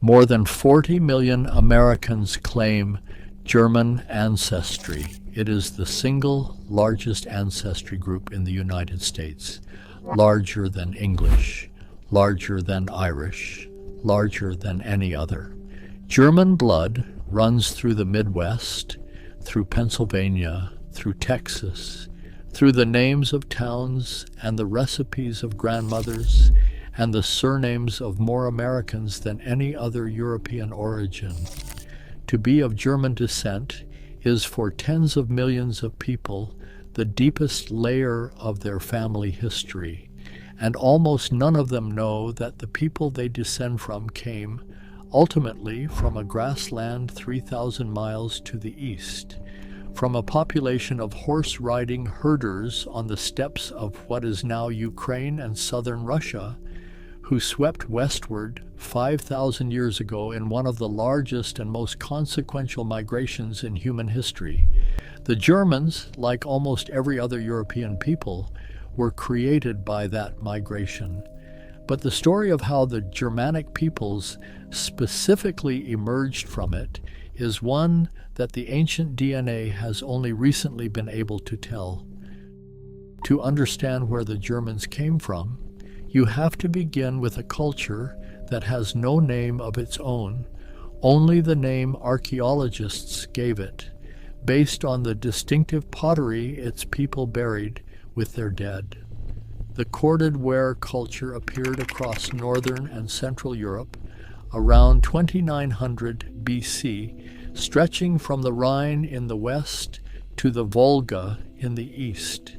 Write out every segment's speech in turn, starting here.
More than 40 million Americans claim German ancestry. It is the single largest ancestry group in the United States, larger than English, larger than Irish, larger than any other. German blood runs through the Midwest, through Pennsylvania, through Texas, through the names of towns and the recipes of grandmothers and the surnames of more Americans than any other European origin. To be of German descent is for tens of millions of people the deepest layer of their family history, and almost none of them know that the people they descend from came ultimately from a grassland 3,000 miles to the east, from a population of horse-riding herders on the steppes of what is now Ukraine and southern Russia, who swept westward 5,000 years ago in one of the largest and most consequential migrations in human history. The Germans, like almost every other European people, were created by that migration. But the story of how the Germanic peoples specifically emerged from it is one that the ancient DNA has only recently been able to tell. To understand where the Germans came from, you have to begin with a culture that has no name of its own, only the name archaeologists gave it, based on the distinctive pottery its people buried with their dead. The Corded Ware culture appeared across northern and central Europe around 2900 BC, stretching from the Rhine in the west to the Volga in the east.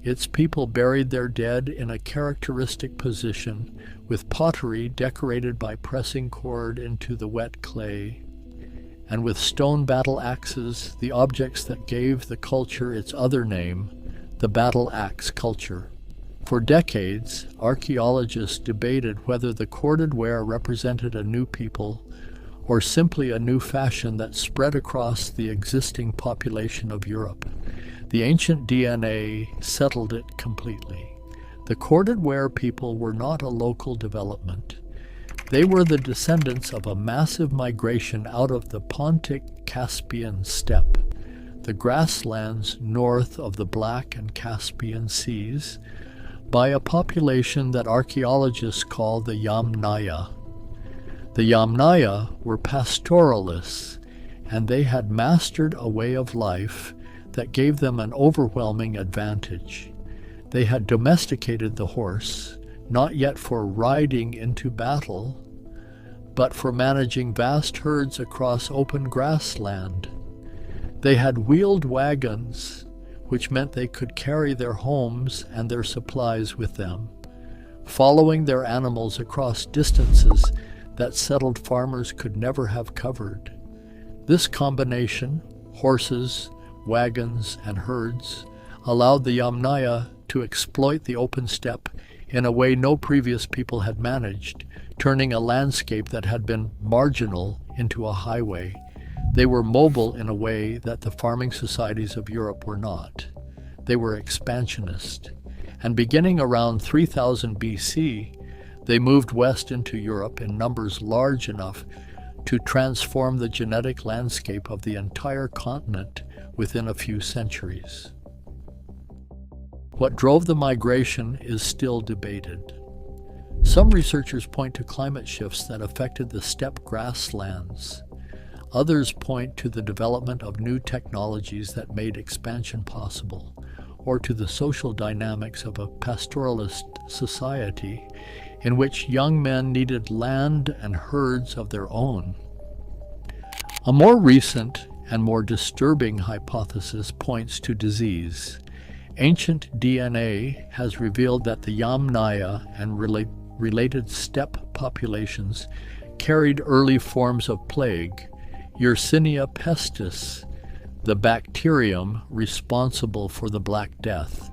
Its people buried their dead in a characteristic position, with pottery decorated by pressing cord into the wet clay, and with stone battle axes, the objects that gave the culture its other name, the battle axe culture. For decades, archaeologists debated whether the corded ware represented a new people or simply a new fashion that spread across the existing population of Europe. The ancient DNA settled it completely. The Corded Ware people were not a local development. They were the descendants of a massive migration out of the Pontic-Caspian steppe, the grasslands north of the Black and Caspian Seas, by a population that archaeologists call the Yamnaya. The Yamnaya were pastoralists, and they had mastered a way of life that gave them an overwhelming advantage. They had domesticated the horse, not yet for riding into battle, but for managing vast herds across open grassland. They had wheeled wagons, which meant they could carry their homes and their supplies with them, following their animals across distances that settled farmers could never have covered. This combination, horses, wagons, and herds, allowed the Yamnaya to exploit the open steppe in a way no previous people had managed, turning a landscape that had been marginal into a highway. They were mobile in a way that the farming societies of Europe were not. They were expansionist, and beginning around 3000 BC, they moved west into Europe in numbers large enough to transform the genetic landscape of the entire continent within a few centuries. What drove the migration is still debated. Some researchers point to climate shifts that affected the steppe grasslands. Others point to the development of new technologies that made expansion possible, or to the social dynamics of a pastoralist society in which young men needed land and herds of their own. A more recent and more disturbing hypothesis points to disease. Ancient DNA has revealed that the Yamnaya and related steppe populations carried early forms of plague, Yersinia pestis, the bacterium responsible for the Black Death.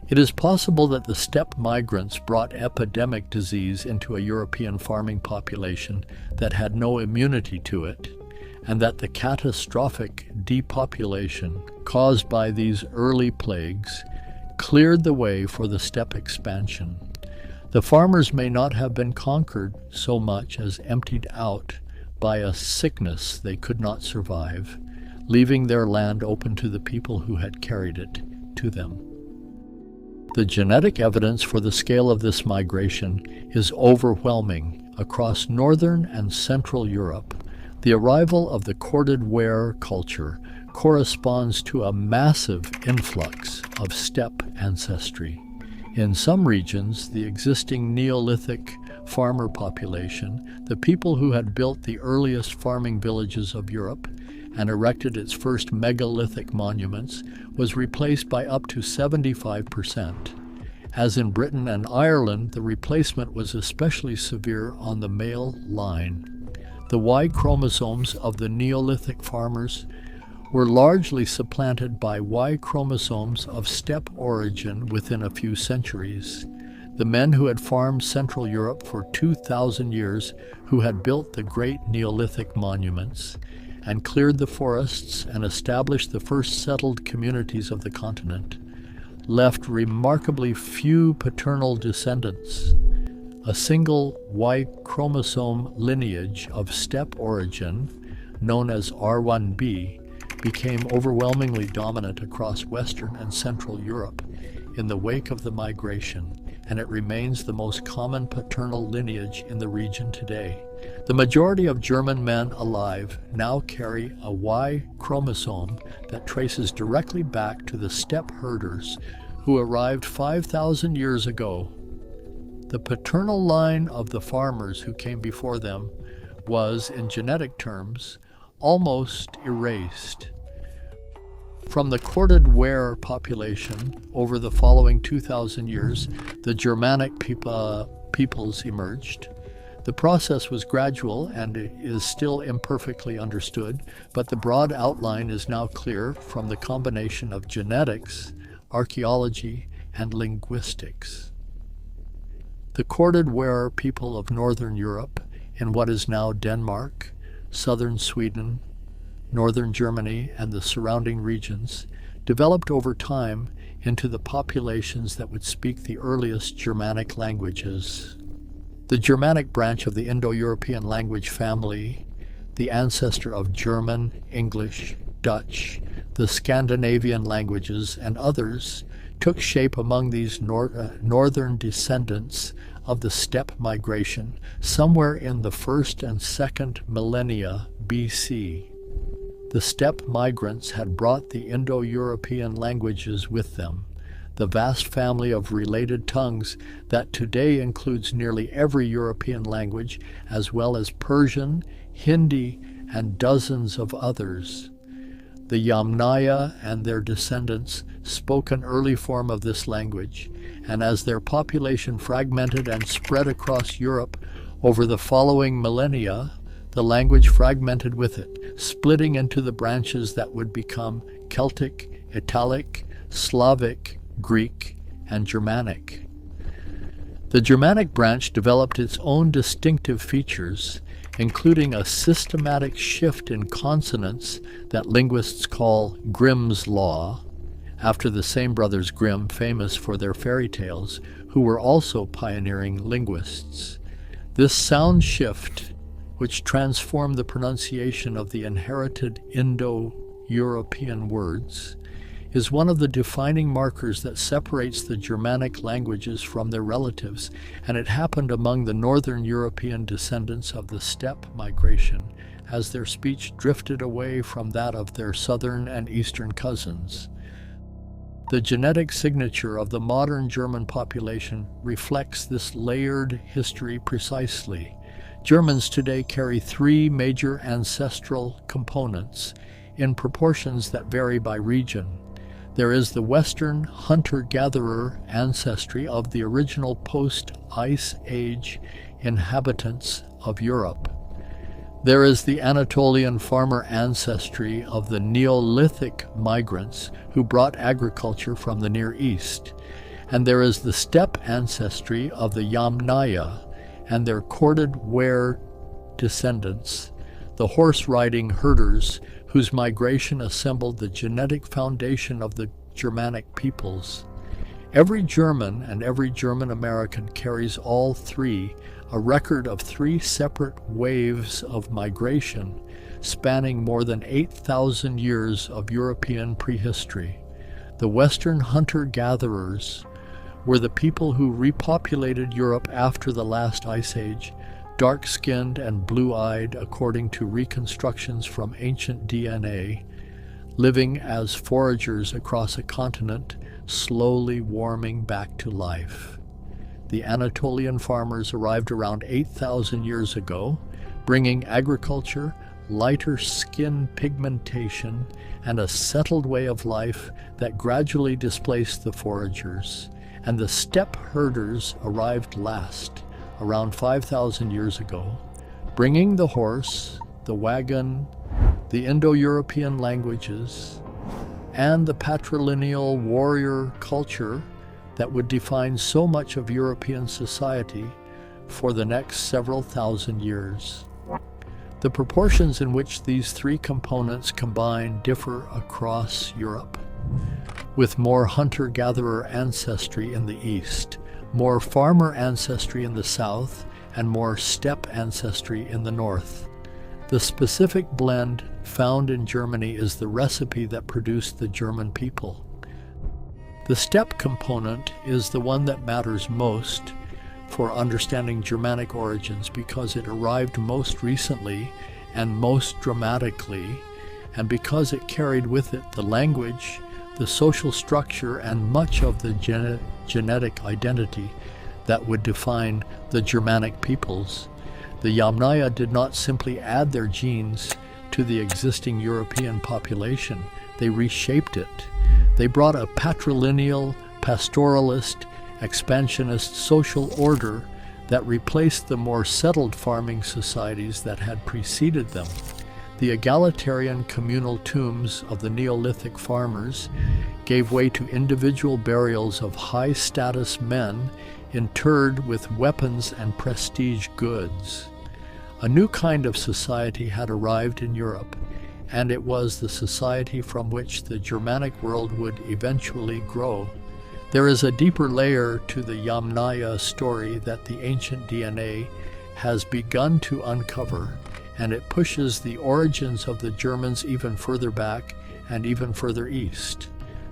It is possible that the steppe migrants brought epidemic disease into a European farming population that had no immunity to it, and that the catastrophic depopulation caused by these early plagues cleared the way for the steppe expansion. The farmers may not have been conquered so much as emptied out by a sickness they could not survive, leaving their land open to the people who had carried it to them. The genetic evidence for the scale of this migration is overwhelming. Across northern and central Europe, the arrival of the Corded Ware culture corresponds to a massive influx of steppe ancestry. In some regions, the existing Neolithic farmer population, the people who had built the earliest farming villages of Europe and erected its first megalithic monuments, was replaced by up to 75%. As in Britain and Ireland, the replacement was especially severe on the male line. The Y chromosomes of the Neolithic farmers were largely supplanted by Y chromosomes of steppe origin within a few centuries. The men who had farmed Central Europe for 2,000 years, who had built the great Neolithic monuments, and cleared the forests and established the first settled communities of the continent, left remarkably few paternal descendants. A single Y chromosome lineage of steppe origin, known as R1b, became overwhelmingly dominant across Western and Central Europe in the wake of the migration, and it remains the most common paternal lineage in the region today. The majority of German men alive now carry a Y chromosome that traces directly back to the steppe herders who arrived 5,000 years ago. The paternal line of the farmers who came before them was, in genetic terms, almost erased. From the Corded Ware population over the following 2,000 years, the Germanic peoples emerged. The process was gradual and is still imperfectly understood, but the broad outline is now clear from the combination of genetics, archaeology, and linguistics. The Corded Ware people of Northern Europe, in what is now Denmark, southern Sweden, northern Germany, and the surrounding regions, developed over time into the populations that would speak the earliest Germanic languages. The Germanic branch of the Indo-European language family, the ancestor of German, English, Dutch, the Scandinavian languages, and others, took shape among these northern descendants of the steppe migration somewhere in the 1st and 2nd millennia BC. The steppe migrants had brought the Indo-European languages with them, the vast family of related tongues that today includes nearly every European language, as well as Persian, Hindi, and dozens of others. The Yamnaya and their descendants spoke an early form of this language, and as their population fragmented and spread across Europe over the following millennia, the language fragmented with it, splitting into the branches that would become Celtic, Italic, Slavic, Greek, and Germanic. The Germanic branch developed its own distinctive features, including a systematic shift in consonants that linguists call Grimm's Law, after the same brothers Grimm, famous for their fairy tales, who were also pioneering linguists. This sound shift, which transformed the pronunciation of the inherited Indo-European words, is one of the defining markers that separates the Germanic languages from their relatives, and it happened among the Northern European descendants of the steppe migration as their speech drifted away from that of their southern and eastern cousins. The genetic signature of the modern German population reflects this layered history precisely. Germans today carry 3 major ancestral components in proportions that vary by region. There is the Western hunter-gatherer ancestry of the original post-Ice Age inhabitants of Europe. There is the Anatolian farmer ancestry of the Neolithic migrants who brought agriculture from the Near East. And there is the steppe ancestry of the Yamnaya and their Corded Ware descendants, the horse-riding herders whose migration assembled the genetic foundation of the Germanic peoples. Every German and every German American carries all three, a record of three separate waves of migration spanning more than 8,000 years of European prehistory. The Western hunter-gatherers were the people who repopulated Europe after the last ice age, dark-skinned and blue-eyed according to reconstructions from ancient DNA, living as foragers across a continent slowly warming back to life. The Anatolian farmers arrived around 8,000 years ago, bringing agriculture, lighter skin pigmentation, and a settled way of life that gradually displaced the foragers. And the steppe herders arrived last, around 5,000 years ago, bringing the horse, the wagon, the Indo-European languages, and the patrilineal warrior culture that would define so much of European society for the next several thousand years. The proportions in which these three components combine differ across Europe, with more hunter-gatherer ancestry in the east, more farmer ancestry in the south, and more steppe ancestry in the north. The specific blend found in Germany is the recipe that produced the German people. The steppe component is the one that matters most for understanding Germanic origins because it arrived most recently and most dramatically, and because it carried with it the language, the social structure, and much of the genetic identity that would define the Germanic peoples. The Yamnaya did not simply add their genes to the existing European population, they reshaped it. They brought a patrilineal, pastoralist, expansionist social order that replaced the more settled farming societies that had preceded them. The egalitarian communal tombs of the Neolithic farmers gave way to individual burials of high-status men interred with weapons and prestige goods. A new kind of society had arrived in Europe, and it was the society from which the Germanic world would eventually grow. There is a deeper layer to the Yamnaya story that the ancient DNA has begun to uncover, and it pushes the origins of the Germans even further back and even further east.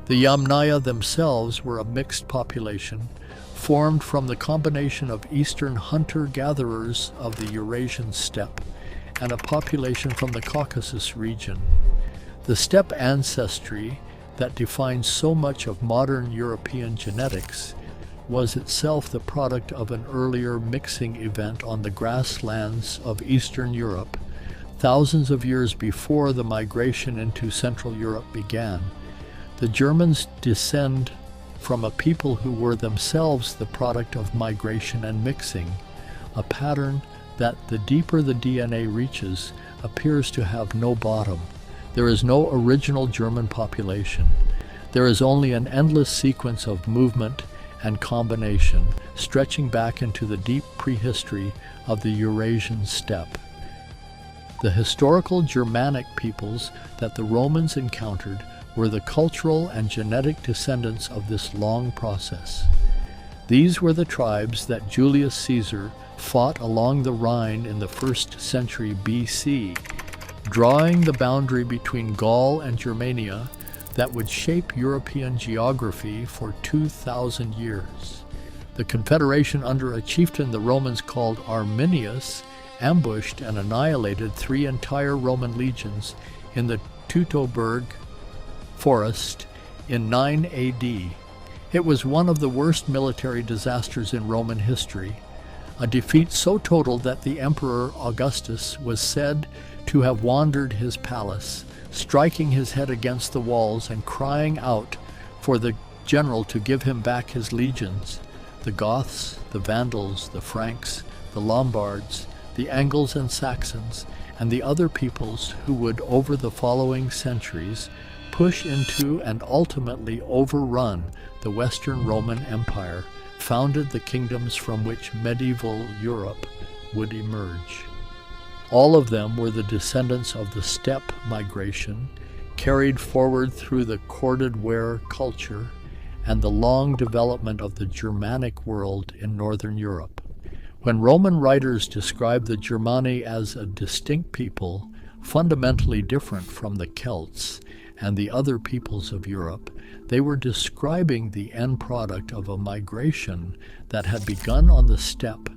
The Yamnaya themselves were a mixed population, formed from the combination of eastern hunter-gatherers of the Eurasian steppe and a population from the Caucasus region. The steppe ancestry that defines so much of modern European genetics was itself the product of an earlier mixing event on the grasslands of Eastern Europe, thousands of years before the migration into Central Europe began. The Germans descend from a people who were themselves the product of migration and mixing, a pattern that, the deeper the DNA reaches, appears to have no bottom. There is no original German population. There is only an endless sequence of movement and combination, stretching back into the deep prehistory of the Eurasian steppe. The historical Germanic peoples that the Romans encountered were the cultural and genetic descendants of this long process. These were the tribes that Julius Caesar fought along the Rhine in the 1st century BC, drawing the boundary between Gaul and Germania that would shape European geography for 2,000 years. The confederation under a chieftain the Romans called Arminius ambushed and annihilated 3 entire Roman legions in the Teutoburg forest in 9 AD. It was one of the worst military disasters in Roman history, a defeat so total that the Emperor Augustus was said to have wandered his palace, striking his head against the walls and crying out for the general to give him back his legions. The Goths, the Vandals, the Franks, the Lombards, the Angles and Saxons, and the other peoples who would, over the following centuries, push into and ultimately overrun the Western Roman Empire, founded the kingdoms from which medieval Europe would emerge. All of them were the descendants of the steppe migration, carried forward through the Corded Ware culture, and the long development of the Germanic world in northern Europe. When Roman writers describe the Germani as a distinct people, fundamentally different from the Celts and the other peoples of Europe, they were describing the end product of a migration that had begun on the steppe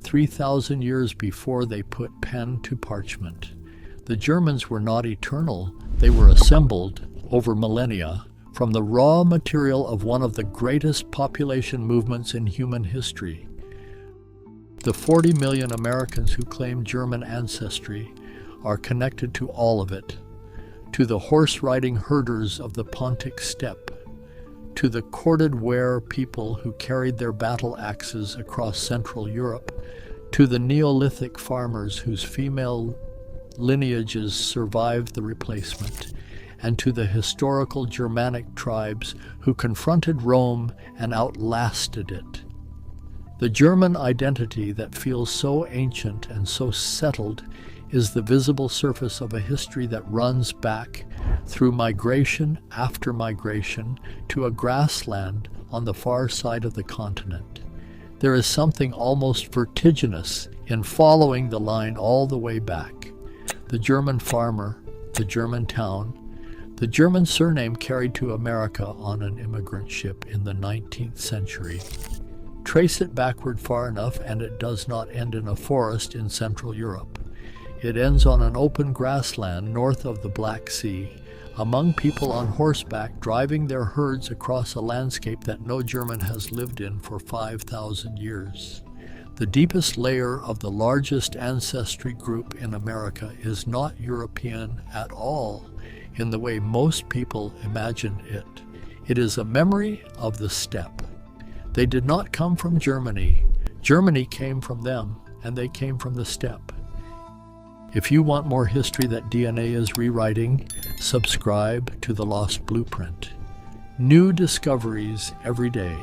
3,000 years before they put pen to parchment. The Germans were not eternal. They were assembled over millennia from the raw material of one of the greatest population movements in human history. The 40 million Americans who claim German ancestry are connected to all of it, to the horse-riding herders of the Pontic steppe, to the Corded Ware people who carried their battle axes across Central Europe, to the Neolithic farmers whose female lineages survived the replacement, and to the historical Germanic tribes who confronted Rome and outlasted it. The German identity that feels so ancient and so settled is the visible surface of a history that runs back through migration after migration to a grassland on the far side of the continent. There is something almost vertiginous in following the line all the way back. The German farmer, the German town, the German surname carried to America on an immigrant ship in the 19th century. Trace it backward far enough and it does not end in a forest in Central Europe. It ends on an open grassland north of the Black Sea, among people on horseback driving their herds across a landscape that no German has lived in for 5,000 years. The deepest layer of the largest ancestry group in America is not European at all in the way most people imagine it. It is a memory of the steppe. They did not come from Germany. Germany came from them, and they came from the steppe. If you want more history that DNA is rewriting, subscribe to The Lost Blueprint. New discoveries every day.